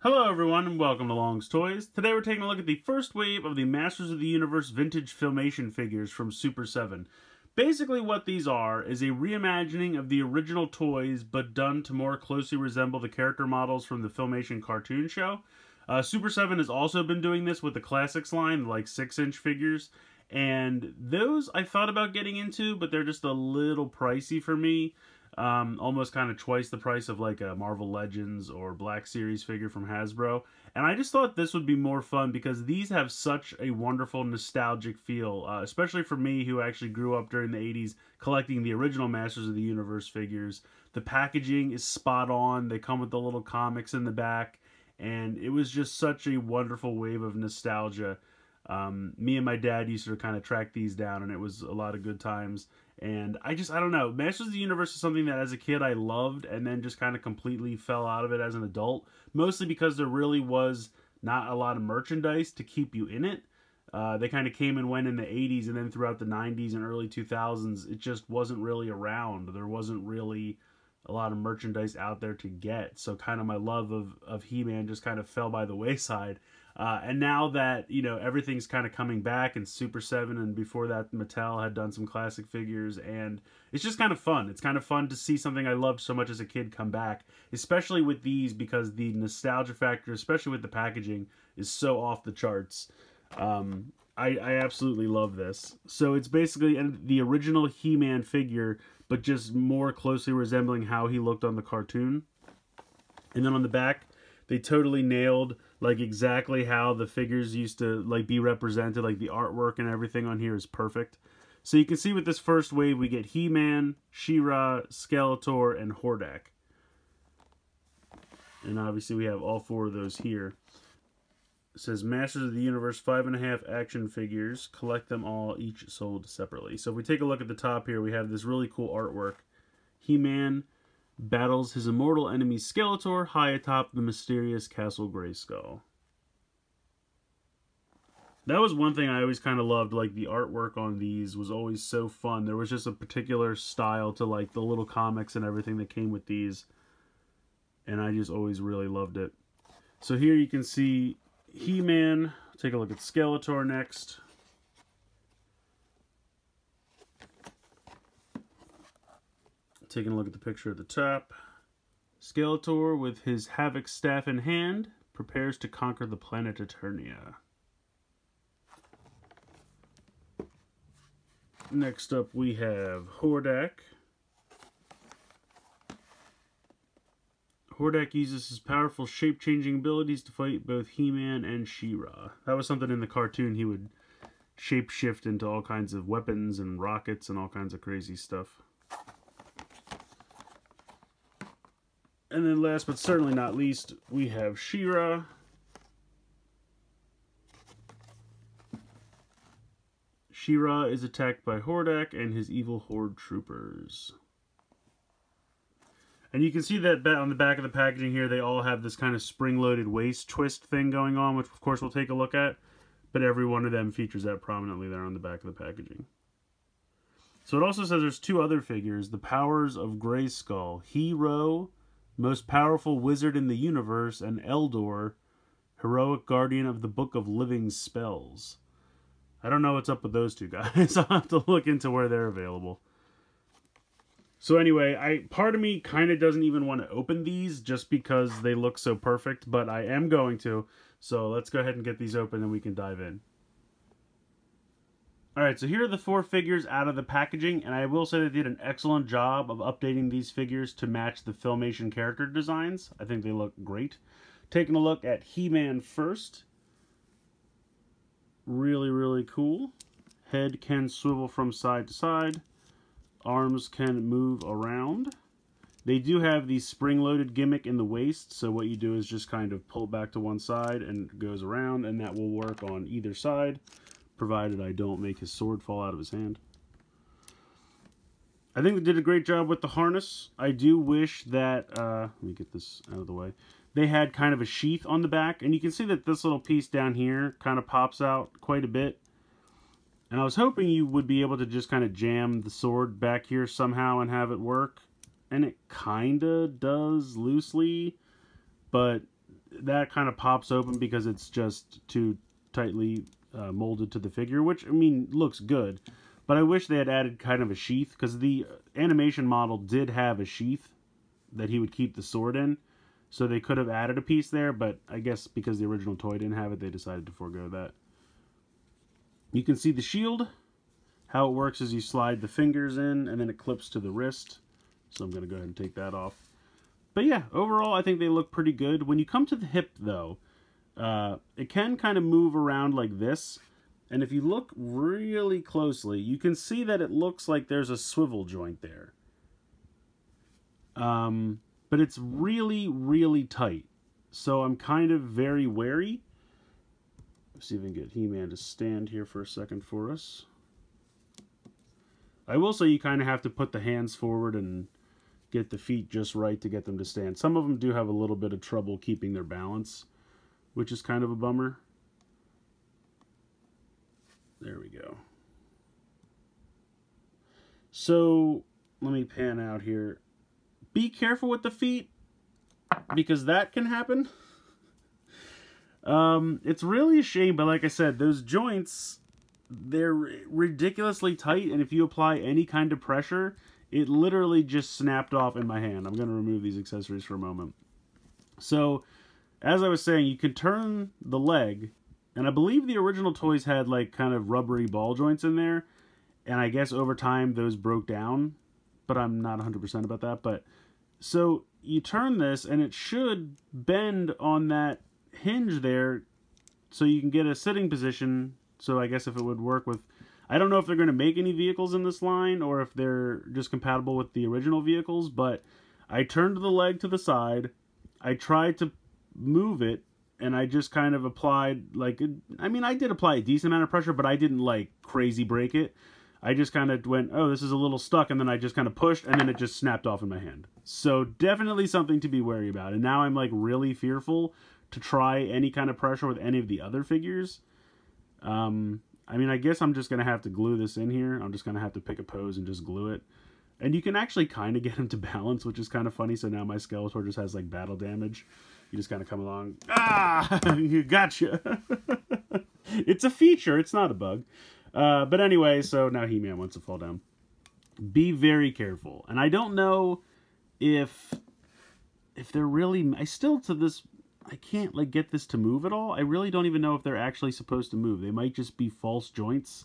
Hello everyone and welcome to Long's Toys. Today we're taking a look at the first wave of the Masters of the Universe vintage Filmation figures from Super 7. Basically what these are is a reimagining of the original toys but done to more closely resemble the character models from the Filmation cartoon show. Super 7 has also been doing this with the Classics line, like 6-inch figures, and those I thought about getting into, but they're just a little pricey for me. Almost kind of twice the price of like a Marvel Legends or Black Series figure from Hasbro. And I just thought this would be more fun because these have such a wonderful nostalgic feel, especially for me who actually grew up during the 80s collecting the original Masters of the Universe figures. The packaging is spot on. They come with the little comics in the back, and it was just such a wonderful wave of nostalgia. Me and my dad used to kind of track these down, and it was a lot of good times. And I don't know, Masters of the Universe is something that as a kid I loved and then just kind of completely fell out of it as an adult. Mostly because there really was not a lot of merchandise to keep you in it. They kind of came and went in the 80s, and then throughout the 90s and early 2000s, it just wasn't really around. There wasn't really a lot of merchandise out there to get. So kind of my love of He-Man just kind of fell by the wayside. And now that, you know, everything's kind of coming back, and Super 7 and before that Mattel had done some classic figures, and it's just kind of fun. It's kind of fun to see something I loved so much as a kid come back, especially with these because the nostalgia factor, especially with the packaging, is so off the charts. I absolutely love this. So it's basically the original He-Man figure, but just more closely resembling how he looked on the cartoon. And then on the back, they totally nailed like exactly how the figures used to like be represented. Like the artwork and everything on here is perfect. So you can see with this first wave we get He-Man, She-Ra, Skeletor, and Hordak. And obviously we have all four of those here. It says Masters of the Universe 5.5 action figures. Collect them all, each sold separately. So if we take a look at the top here, we have this really cool artwork. He-Man battles his immortal enemy Skeletor high atop the mysterious Castle Grayskull. That was one thing I always kind of loved, like the artwork on these was always so fun. There was just a particular style to like the little comics and everything that came with these, and I just always really loved it. So here you can see He-Man. Take a look at Skeletor next. Taking a look at the picture at the top. Skeletor, with his Havoc staff in hand, prepares to conquer the planet Eternia. Next up we have Hordak. Hordak uses his powerful shape-changing abilities to fight both He-Man and She-Ra. That was something in the cartoon. He would shape-shift into all kinds of weapons and rockets and all kinds of crazy stuff. And then last but certainly not least, we have She-Ra. She-Ra is attacked by Hordak and his evil horde troopers. And you can see that on the back of the packaging here, they all have this kind of spring-loaded waist twist thing going on, which of course we'll take a look at. But every one of them features that prominently there on the back of the packaging. So it also says there's two other figures, the powers of Grayskull. Hero, most powerful wizard in the universe, and Eldor, heroic guardian of the Book of Living Spells. I don't know what's up with those two guys. I'll have to look into where they're available. So anyway, part of me kind of doesn't even want to open these just because they look so perfect, but I am going to. So let's go ahead and get these open and we can dive in. Alright, so here are the four figures out of the packaging, and I will say they did an excellent job of updating these figures to match the Filmation character designs. I think they look great. Taking a look at He-Man first. Really, really cool. Head can swivel from side to side. Arms can move around. They do have the spring-loaded gimmick in the waist, so what you do is just kind of pull it back to one side and it goes around, and that will work on either side, provided I don't make his sword fall out of his hand. I think they did a great job with the harness. I do wish that, let me get this out of the way, they had kind of a sheath on the back, and you can see that this little piece down here kind of pops out quite a bit. And I was hoping you would be able to just kind of jam the sword back here somehow and have it work. And it kind of does loosely, but that kind of pops open because it's just too tightly molded to the figure, which, I mean, looks good. But I wish they had added kind of a sheath, because the animation model did have a sheath that he would keep the sword in. So they could have added a piece there, but I guess because the original toy didn't have it, they decided to forego that. You can see the shield. How it works is you slide the fingers in, and then it clips to the wrist. So I'm going to go ahead and take that off. But yeah, overall, I think they look pretty good. When you come to the hip, though, it can kind of move around like this. And if you look really closely, you can see that it looks like there's a swivel joint there. But it's really, really tight. So I'm kind of very wary. Let's see if we can get He-Man to stand here for a second for us. I will say you kind of have to put the hands forward and get the feet just right to get them to stand. Some of them do have a little bit of trouble keeping their balance, which is kind of a bummer. There we go. So, let me pan out here. Be careful with the feet, because that can happen. It's really a shame, but like I said, those joints, they're ridiculously tight, and if you apply any kind of pressure, it literally just snapped off in my hand. I'm going to remove these accessories for a moment. So, as I was saying, you can turn the leg, and I believe the original toys had like kind of rubbery ball joints in there, and I guess over time those broke down, but I'm not 100% about that. But so you turn this, and it should bend on that hinge there, so you can get a sitting position. So I guess if it would work with, I don't know if they're going to make any vehicles in this line, or if they're just compatible with the original vehicles, but I turned the leg to the side, I tried to move it, and I just kind of applied, like, I mean, I did apply a decent amount of pressure, but I didn't, like, crazy break it. I just kind of went, oh, this is a little stuck, and then I just kind of pushed, and then it just snapped off in my hand. So definitely something to be wary about. And now I'm, like, really fearful to try any kind of pressure with any of the other figures. I mean, I guess I'm just going to have to glue this in here. I'm just going to have to pick a pose and just glue it. And you can actually kind of get him to balance, which is kind of funny. So now my Skeletor just has, like, battle damage. You just kind of come along. Ah! You gotcha! It's a feature. It's not a bug. But anyway, so now He-Man wants to fall down. Be very careful. And I don't know if they're really... I can't, like, get this to move at all. I really don't even know if they're actually supposed to move. They might just be false joints.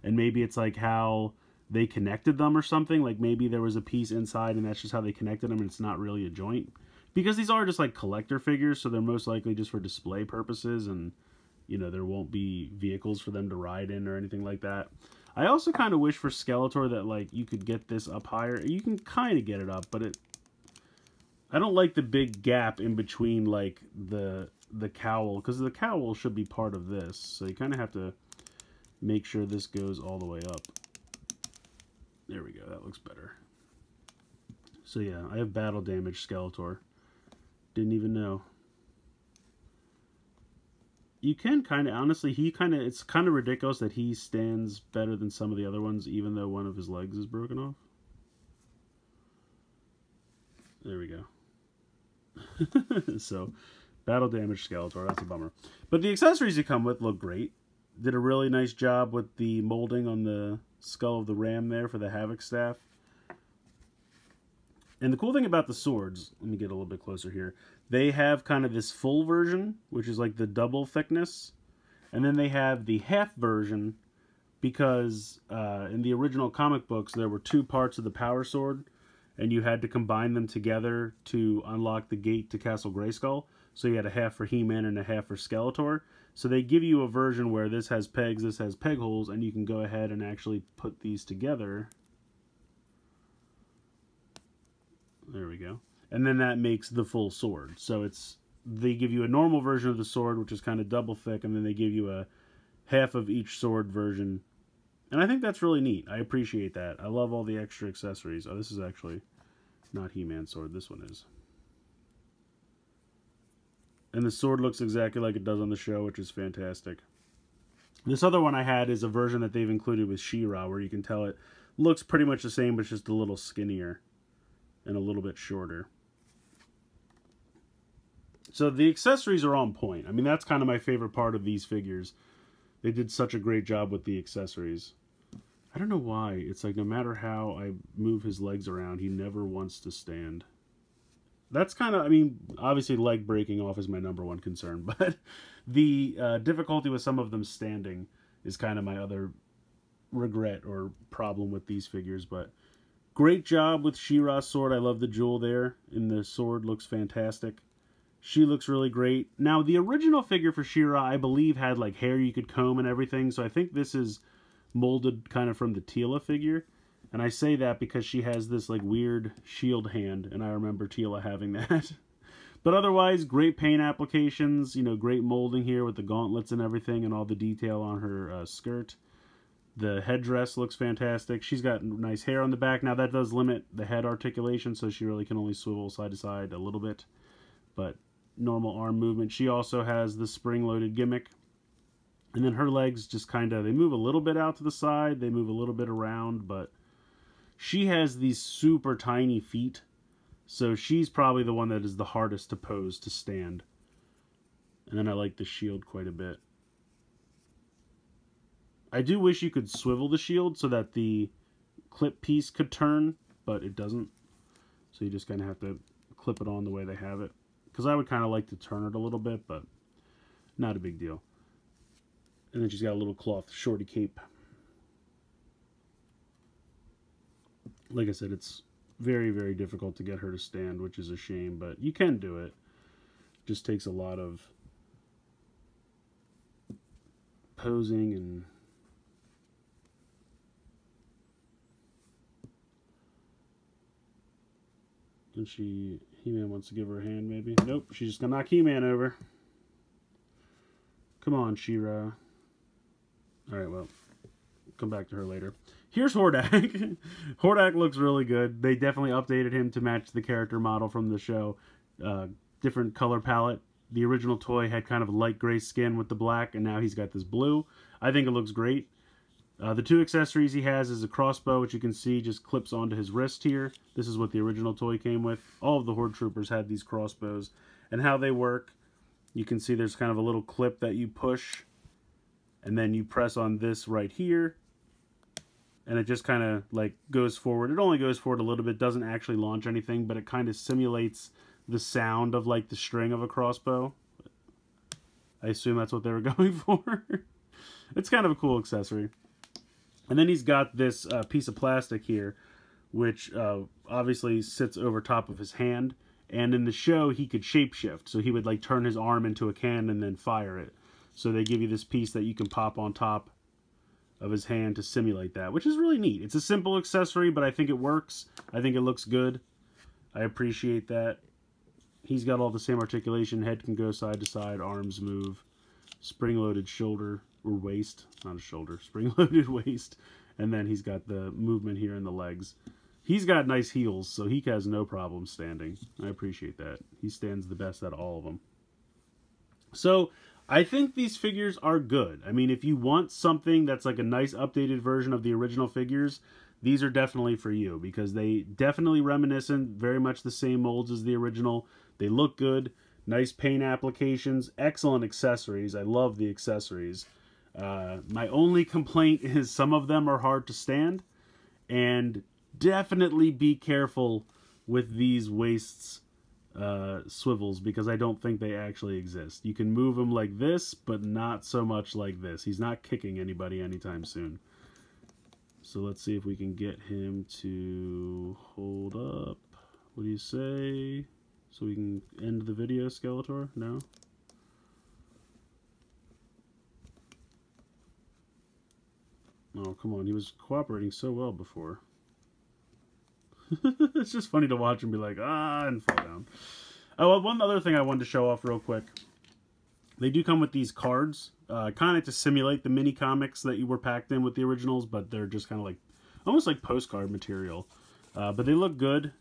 And maybe it's, like, how they connected them or something. Like, maybe there was a piece inside and that's just how they connected them and it's not really a joint. Because these are just, like, collector figures, so they're most likely just for display purposes, and, you know, there won't be vehicles for them to ride in or anything like that. I also kind of wish for Skeletor that, like, you could get this up higher. You can kind of get it up, but I don't like the big gap in between, like, the cowl, because the cowl should be part of this, so you kind of have to make sure this goes all the way up. There we go, that looks better. So yeah, I have battle damage Skeletor. Didn't even know. You can kind of, honestly, it's kind of ridiculous that he stands better than some of the other ones, even though one of his legs is broken off. There we go. So, battle damage Skeletor, that's a bummer. But the accessories you come with look great. Did a really nice job with the molding on the skull of the ram there for the Havoc staff. And the cool thing about the swords, let me get a little bit closer here, they have kind of this full version, which is like the double thickness. And then they have the half version, because in the original comic books, there were two parts of the Power Sword, and you had to combine them together to unlock the gate to Castle Grayskull. So you had a half for He-Man and a half for Skeletor. So they give you a version where this has pegs, this has peg holes, and you can go ahead and actually put these together. There we go. And then that makes the full sword. So they give you a normal version of the sword, which is kind of double thick, and then they give you a half of each sword version. And I think that's really neat. I appreciate that. I love all the extra accessories. Oh, this is actually not He-Man's sword. This one is. And the sword looks exactly like it does on the show, which is fantastic. This other one I had is a version that they've included with She-Ra, where you can tell it looks pretty much the same, but it's just a little skinnier and a little bit shorter. So the accessories are on point. I mean, that's kind of my favorite part of these figures. They did such a great job with the accessories. I don't know why. It's like no matter how I move his legs around, he never wants to stand. That's kind of, I mean, obviously leg breaking off is my #1 concern, but the difficulty with some of them standing is kind of my other regret or problem with these figures. But great job with She-Ra's sword. I love the jewel there, and the sword looks fantastic. She looks really great. Now, the original figure for She-Ra, I believe, had like hair you could comb and everything, so I think this is molded kind of from the Teela figure. And I say that because she has this like weird shield hand, and I remember Teela having that. But otherwise, great paint applications, you know, great molding here with the gauntlets and everything, and all the detail on her skirt. The headdress looks fantastic. She's got nice hair on the back. Now, that does limit the head articulation, so she really can only swivel side to side a little bit. But normal arm movement. She also has the spring-loaded gimmick. And then her legs just kind of, they move a little bit out to the side. They move a little bit around, but she has these super tiny feet. So she's probably the one that is the hardest to pose to stand. And then I like the shield quite a bit. I do wish you could swivel the shield so that the clip piece could turn, but it doesn't. So you just kind of have to clip it on the way they have it. Because I would kind of like to turn it a little bit, but not a big deal. And then she's got a little cloth shorty cape. Like I said, it's very, very difficult to get her to stand, which is a shame, but you can do it. Just takes a lot of posing and He-Man wants to give her a hand, maybe? Nope, she's just gonna knock He-Man over. Come on, She-Ra. Alright, well, come back to her later. Here's Hordak. Hordak looks really good. They definitely updated him to match the character model from the show. Different color palette. The original toy had kind of light gray skin with the black, and now he's got this blue. I think it looks great. The two accessories he has is a crossbow, which you can see just clips onto his wrist here. This is what the original toy came with. All of the Horde Troopers had these crossbows. And how they work, you can see there's kind of a little clip that you push, and then you press on this right here, and it just kind of like goes forward. It only goes forward a little bit, doesn't actually launch anything, but it kind of simulates the sound of like the string of a crossbow. I assume that's what they were going for. It's kind of a cool accessory. And then he's got this piece of plastic here, which obviously sits over top of his hand. And in the show, he could shapeshift. So he would like turn his arm into a cannon and then fire it. So they give you this piece that you can pop on top of his hand to simulate that, which is really neat. It's a simple accessory, but I think it works. I think it looks good. I appreciate that. He's got all the same articulation. Head can go side to side. Arms move. Spring-loaded shoulder. Or waist, not a shoulder, spring-loaded waist, and then he's got the movement here in the legs. He's got nice heels, so he has no problem standing. I appreciate that. He stands the best out of all of them. So, I think these figures are good. I mean, if you want something that's like a nice updated version of the original figures, these are definitely for you, because they definitely reminiscent, very much the same molds as the original. They look good, nice paint applications, excellent accessories. I love the accessories. My only complaint is some of them are hard to stand, and definitely be careful with these waists swivels, because I don't think they actually exist. You can move him like this, but not so much like this. He's not kicking anybody anytime soon. So let's see if we can get him to hold up. What do you say? So we can end the video, Skeletor? No? Oh, come on. He was cooperating so well before. It's just funny to watch him be like, ah, and fall down. Oh, well, one other thing I wanted to show off real quick. They do come with these cards, kind of to simulate the mini comics that you were packed in with the originals, but they're just kind of like, almost like postcard material. But they look good.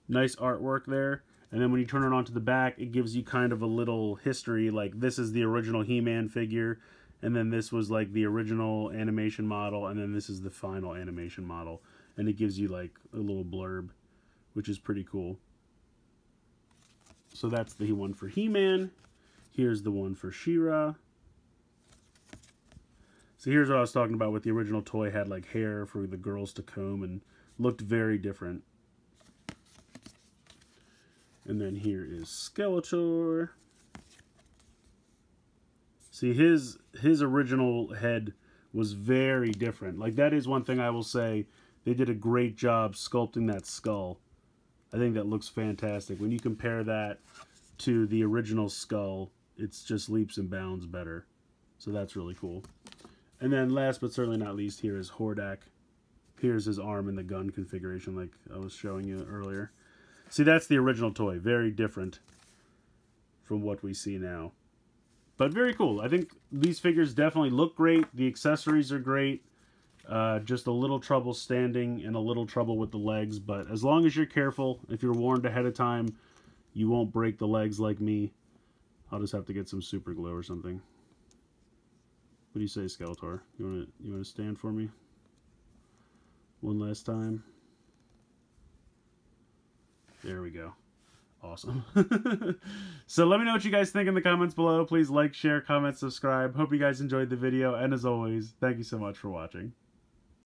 Nice artwork there. And then when you turn it onto the back, it gives you kind of a little history, like this is the original He-Man figure, and then this was like the original animation model, and then this is the final animation model. And it gives you like a little blurb, which is pretty cool. So that's the one for He-Man. Here's the one for She-Ra. So here's what I was talking about with the original toy. Had like hair for the girls to comb and looked very different. And then here is Skeletor. See, his original head was very different. Like, that is one thing I will say. They did a great job sculpting that skull. I think that looks fantastic. When you compare that to the original skull, it's just leaps and bounds better. So that's really cool. And then last but certainly not least, here is Hordak. Here's his arm in the gun configuration like I was showing you earlier. See, that's the original toy. Very different from what we see now. But very cool. I think these figures definitely look great. The accessories are great. Just a little trouble standing and a little trouble with the legs. But as long as you're careful, if you're warned ahead of time, you won't break the legs like me. I'll just have to get some super glue or something. What do you say, Skeletor? You wanna stand for me? One last time. There we go. Awesome. So let me know what you guys think in the comments below. Please like, share, comment, subscribe. Hope you guys enjoyed the video. And as always, thank you so much for watching.